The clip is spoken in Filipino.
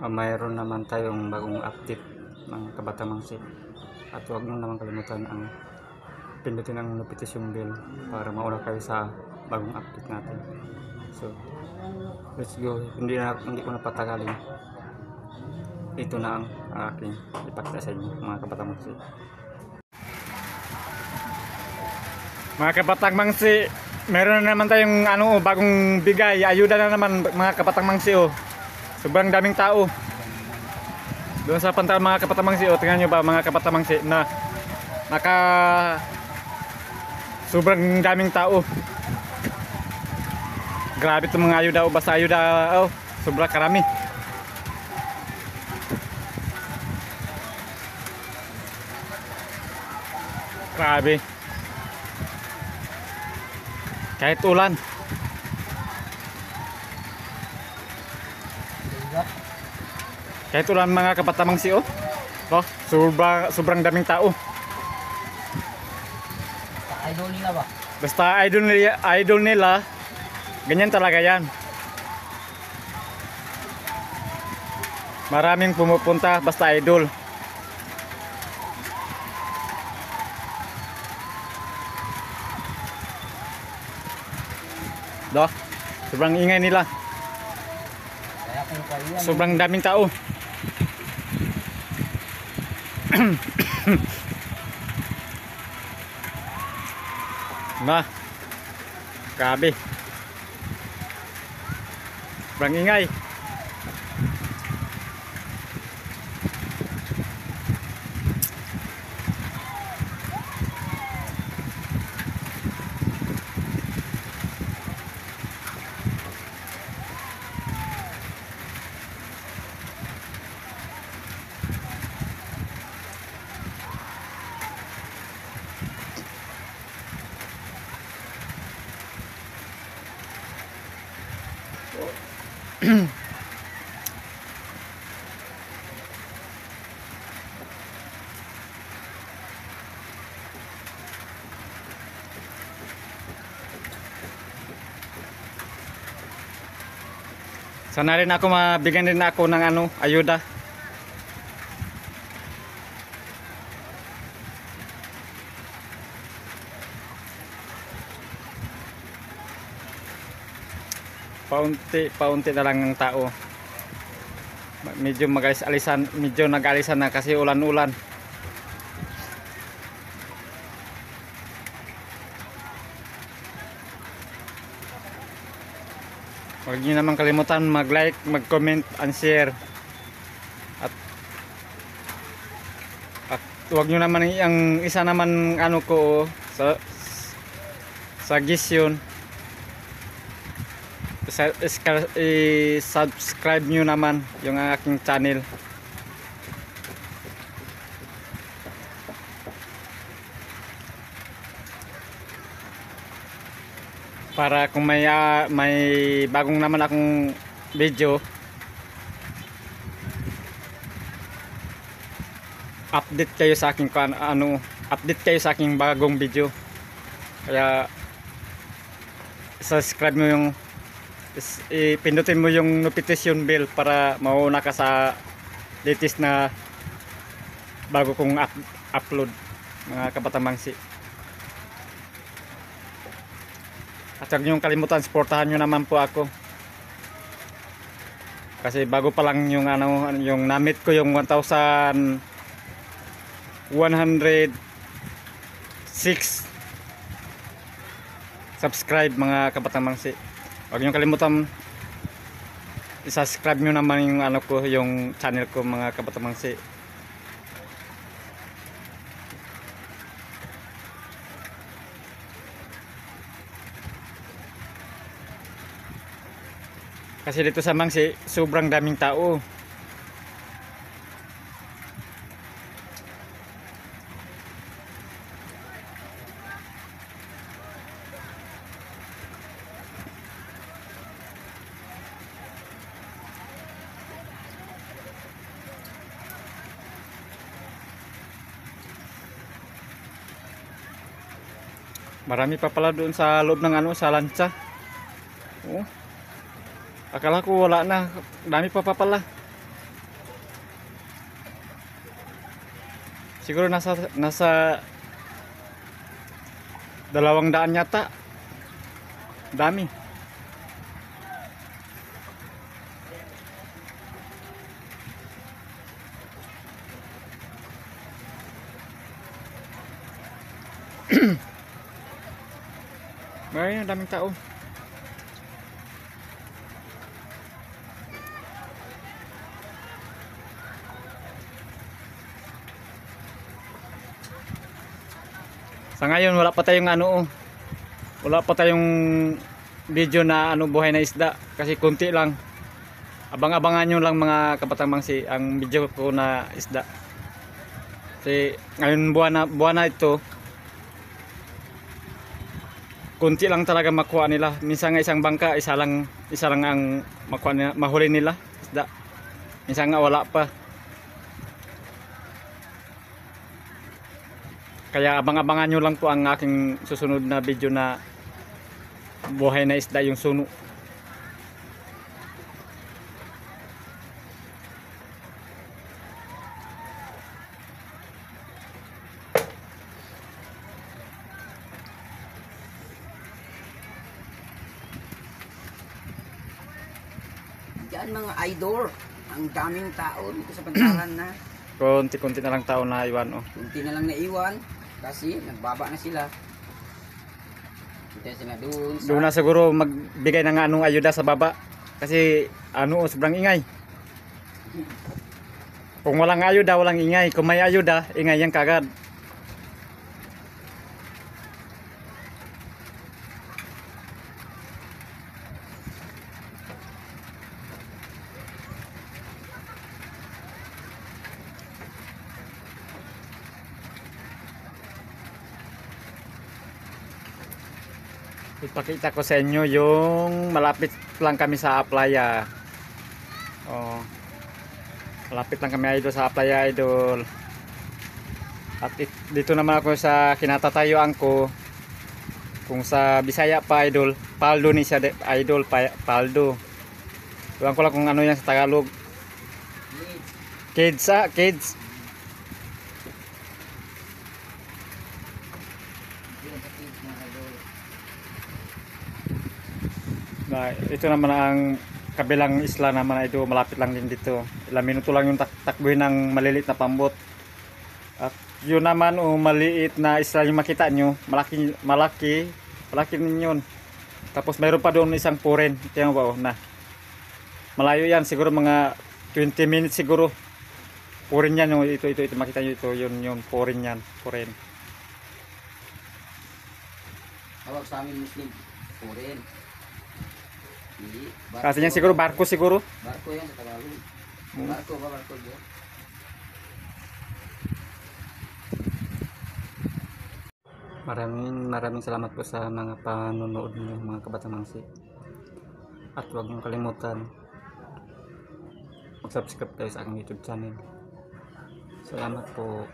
Mayroon naman tayong bagong update ng Kabatang Mangsi, at huwag nyo naman kalimutan ang pindutin ang notification bell para mauna kayo sa bagong update natin. So let's go, hindi ko napatagalin. Ito na ang aking ipakita sa inyo, mga Kabatang Mangsi. Mga Kabatang Mangsi, meron na naman tayong bagong bigay, ayuda na naman mga Kabatang Mangsi. Sobrang daming tao doon sa pantal mga Kabatang Mangsi. Tingnan nyo ba mga Kabatang Mangsi na sobrang daming tao. Grabe itong mga ayuda basta ayuda sobrang karami. Grabe, kahit ulan. Kahit ulan mga Kabatang Mangsi sobrang daming tao. Idol nila ba? Basta idol nila, ganyan talaga yan. Maraming pumupunta basta idol. Sobrang ingay nila. Sobrang daming tao. Grabe. Sobrang ingay. Sana rin ako mabigyan din ako ng ayuda. Paunti na lang ang tao. Medyo nag-alisan na kasi ulan-ulan. Huwag niyo naman kalimutan mag-like, mag-comment, and share. At huwag niyo naman ang isa naman sa suggestion. I-subscribe nyo naman yung aking channel para kung may bagong naman akong video, update kayo sa aking bagong video. Kaya subscribe mo pindutin mo yung notification bell para mauna ka sa latest na bago kong upload, mga Kabatang Mangsi. At huwag niyong kalimutan, supportahan nyo naman po ako kasi bago pa lang yung na-meet ko yung 1,106 subscribe, mga Kabatang Mangsi. Huwag nyo kalimutan i-subscribe nyo naman yung yung channel ko, mga Kabatang Mangsi. Kasi dito sa Mangsi sobrang daming tao. Marami pa pala doon sa loob ng sa lansa. Oh. Akala ko wala na. Dami pa pala. Siguro nasa 200 yata. Dami. Ay, daming tao. Sa ngayon wala pa tayong wala pa tayong video na buhay na isda kasi konti lang. Abang-abangan nyo lang mga kabatang mangsi ang video ko na isda. Kasi ngayon buwan na ito, konti lang talaga makuha nila. Minsan nga isang bangka, isa lang ang makuha nila, mahuli nila isda. Minsan nga wala pa. Kaya abang-abangan nyo lang po ang aking susunod na video na buhay na isda yung suno. Diyan mga idol, ang daming tao dito sa Bantaran na. Konti-konti na lang tao na iwan oh. Kunti na lang naiwan kasi nagbaba na sila. Kita sila doon sa... Doon na siguro magbigay ng ayuda sa baba. Kasi sobrang ingay. Kung walang ayuda, walang ingay. Kung may ayuda, ingay yan kagad. Ipakita ko sa inyo yung malapit lang kami sa playa. Oh. Malapit lang kami idol sa playa idol. At dito naman ako sa kinatatayuan ko. Kung sa Bisaya pa idol, paldo ni siya idol, paldo. Iwan ko lang kung ano yan sa Tagalog. Kids kids. Ito naman ang kabilang isla naman ito, malapit lang din dito. Ilang minuto lang yung takbuhin ng malilit na pambot. At yun naman maliit na isla yung makita nyo, malaki din yun. Tapos mayroon pa doon isang puren. Tingnan ba na malayo yan, siguro mga 20 minutes siguro. Puren yan yung ito makita nyo ito, yun puren yan, puren. Tawag sa amin Muslim, puren. Kasi yan siguro barko siguro. Barko yan sa Tagalog. Barko yan. Maraming salamat po sa mga panonood niyo mga kabatang mangsi. At huwag niyong kalimutan mag-subscribe kayo sa aking YouTube channel. Salamat po.